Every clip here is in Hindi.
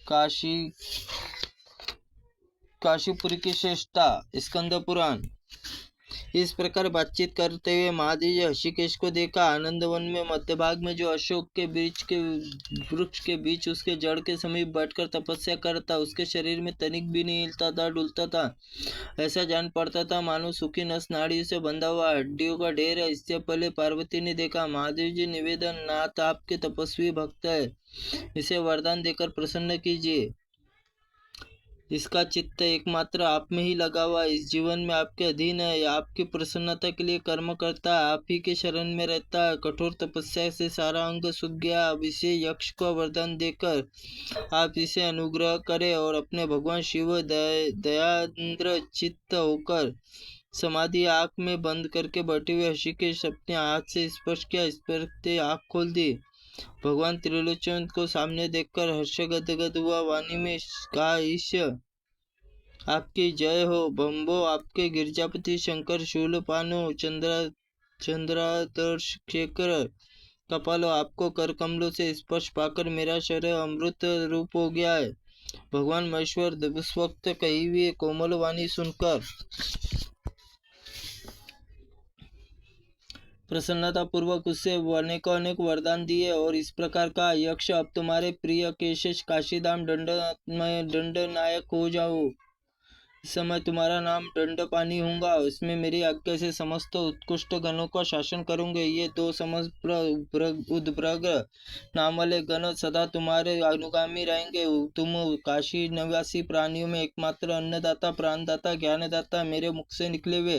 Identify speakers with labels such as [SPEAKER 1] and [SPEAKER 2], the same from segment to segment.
[SPEAKER 1] काशी काशीपुरी की श्रेष्ठता। स्कंद पुराण। इस प्रकार बातचीत करते हुए महादेव जी ऋषिकेश को देखा। आनंद वन में मध्य भाग में जो अशोक के वृक्ष के बीच उसके जड़ के समीप बैठकर तपस्या करता, उसके शरीर में तनिक भी नहीं हिलता था, डुलता था। ऐसा जान पड़ता था मानो सूखी नस नाड़ी से बंधा हुआ हड्डियों का ढेर है। इससे पहले पार्वती ने देखा। महादेव जी निवेदन, नाथ आपके तपस्वी भक्त है, इसे वरदान देकर प्रसन्न कीजिए। इसका चित्त एकमात्र आप में ही लगा हुआ, इस जीवन में आपके अधीन है, आपकी प्रसन्नता के लिए कर्म करता है, आप ही के शरण में रहता है। कठोर तपस्या से सारा अंग सूख गया। अब इसे यक्ष को वरदान देकर आप इसे अनुग्रह करें और अपने भगवान शिव दयाद्र चित्त होकर समाधि आंख में बंद करके बैठे हुए ऋषिकेश अपने हाथ से स्पर्श किया। स्पर्श आंख खोल दी। भगवान त्रिलोचन को सामने देखकर हर्ष गदगद हुआ। वाणी में कहा, ईश आपकी जय हो। बम्बो आपके गिरजापति शंकर, शूलपानो चंद्रादर्श शेखर, कपालो आपको कर कमलों से स्पर्श पाकर मेरा शरीर अमृत रूप हो गया है। भगवान महेश्वर उस वक्त कही हुई कोमल वाणी सुनकर प्रसन्नता पूर्वक उससे अनेक वरदान दिए और इस प्रकार का, यक्ष अब तुम्हारे प्रिय केशेश काशीधाम दंडनायक हो जाओ। इस समय तुम्हारा नाम दंडपानी होगा। उसमें मेरी आज्ञा से समस्त उत्कृष्ट गणों का शासन करूंगे। ये दो समस्त उद्भ्रग नाम वाले गण सदा तुम्हारे अनुगामी रहेंगे। तुम काशी निवासी प्राणियों में एकमात्र अन्नदाता, प्राणदाता, ज्ञानदाता, मेरे मुख से निकले हुए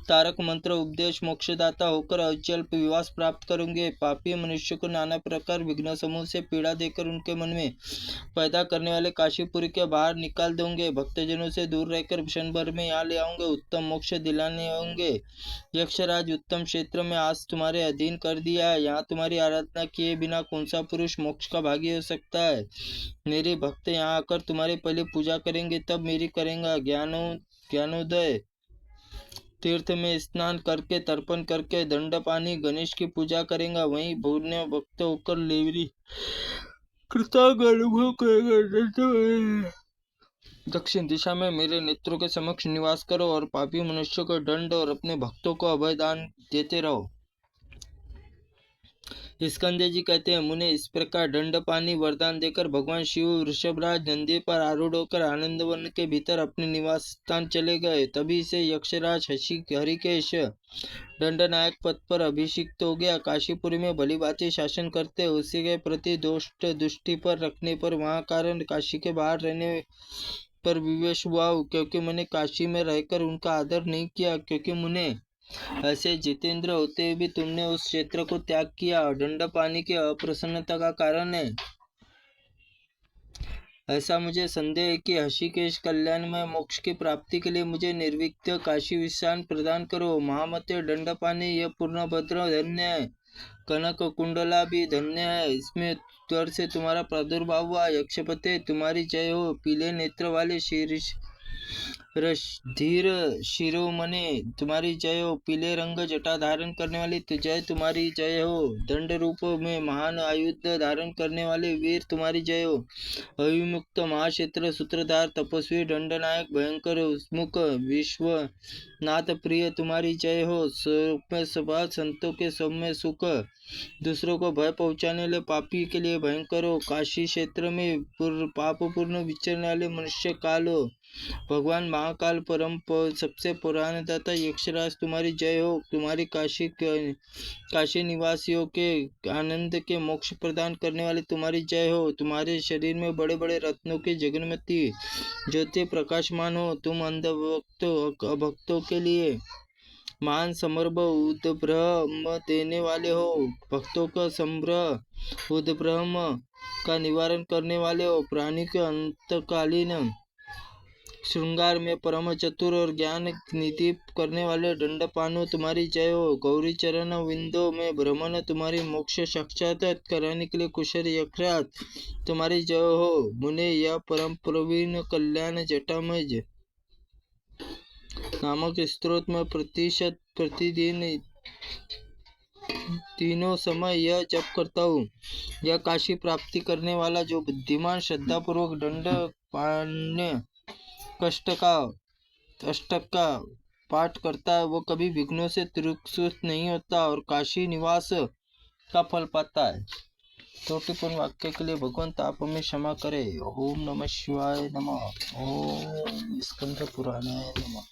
[SPEAKER 1] तारक मंत्र उपदेश मोक्षदाता होकर अचल विवास प्राप्त करोगे। पापी मनुष्य को नाना प्रकार विघ्न समूह से पीड़ा देकर उनके मन में पैदा करने वाले काशीपुरी के बाहर निकाल दोगे। भक्तजनों से दूर रहकर क्षण भर में यहाँ ले आऊंगे। उत्तम मोक्ष दिलाने होंगे। यक्षराज उत्तम क्षेत्र में आज तुम्हारे अधीन कर दिया है। यहाँ तुम्हारी आराधना किए बिना कौन सा पुरुष मोक्ष का भागी हो सकता है। मेरे भक्त यहाँ आकर तुम्हारे पहले पूजा करेंगे, तब मेरी करेंगे। ज्ञानोदय तीर्थ में स्नान करके तर्पण करके दंडपानी गणेश की पूजा करेंगे। वहीं भून्य भक्त होकर लेवरी कृतज्ञ अनुभव करेगा। दक्षिण दिशा में मेरे नेत्रों के समक्ष निवास करो और पापी मनुष्यों को दंड और अपने भक्तों को अभयदान देते रहो। स्कंदे जी कहते हैं, मुने इस प्रकार दंडपानी वरदान देकर भगवान शिव वृषभराज नंदी पर आरूढ़ होकर आनंद वन के भीतर अपने निवास स्थान चले गए। तभी से यक्षराज हरिकेश दंडनायक पद पर अभिषिक्त हो गया। काशीपुरी में भली भांति शासन करते, उसी के प्रति दोष्ट दृष्टि पर रखने पर वहाँ कारण काशी के बाहर रहने पर विवेश हुआ, क्योंकि मैंने काशी में रहकर उनका आदर नहीं किया। क्योंकि मुने ऐसे जितेंद्र होते भी तुमने उस क्षेत्र को त्याग किया, दंडपानी की अप्रसन्नता का कारण है। ऐसा मुझे संदेह है कि ऋषिकेश कल्याण में मोक्ष की प्राप्ति के लिए मुझे निर्विघ्न काशी विश्राम प्रदान करो। महामते दंडपानी, यह पूर्णभद्र धन्य है, कनक कुंडला भी धन्य है। इसमें त्वर से तुम्हारा प्रादुर्भाव हुआ। यक्षपते तुम्हारी जय हो। पीले नेत्र वाले धीर शिरोमणे तुम्हारी जय हो। पीले रंग जटा धारण करने वाली जय तुम्हारी जय हो। दंड रूप में महान आयुध धारण करने वाले वीर तुम्हारी जय हो। अविमुक्त महाक्षेत्र सूत्रधार तपस्वी दंडनायक भयंकर मुख विश्वनाथ प्रिय तुम्हारी जय हो। सौम्य सभा संतों के सौम्य सुख, दूसरों को भय पहुंचाने वाले पापी के लिए भयंकर हो। काशी क्षेत्र में पापपूर्ण विचरने वाले मनुष्य काल हो। भगवान महाकाल परम सबसे पुराण दाता यक्षराज तुम्हारी जय हो। तुम्हारी काशी निवासियों के आनंद के मोक्ष प्रदान करने वाले तुम्हारी जय हो। तुम्हारे शरीर में बड़े बड़े रत्नों की जगन्मती ज्योति प्रकाशमान हो। तुम भक्तों के लिए मान समर्भ उद्भ्रम देने वाले हो। भक्तों का संभ्रम उद्भ्रम का निवारण करने वाले हो। प्राणी के अंतकालीन श्रृंगार में परम चतुर और ज्ञान निधि करने वाले दंडपानो तुम्हारी जय हो। गौरी चरण विंदो में भ्रमण तुम्हारी मोक्ष साक्षात कराने के लिए कुशल यक्षराज तुम्हारी जय हो। मुने यह परम प्रवीण कल्याण जटामज नामक स्त्रोत में प्रतिदिन तीनों समय यह जप करता हूँ। यह काशी प्राप्ति करने वाला जो बुद्धिमान श्रद्धापूर्वक दंड पाण्य अष्टक का पाठ करता है, वो कभी विघ्नों से त्रिक्षुत नहीं होता और काशी निवास का फल पाता है। त्रुटिपूर्ण वाक्य के लिए भगवंत आप हमें क्षमा करे। ओम नमः शिवाय नमः। ओम स्कंद पुराणाय नमः।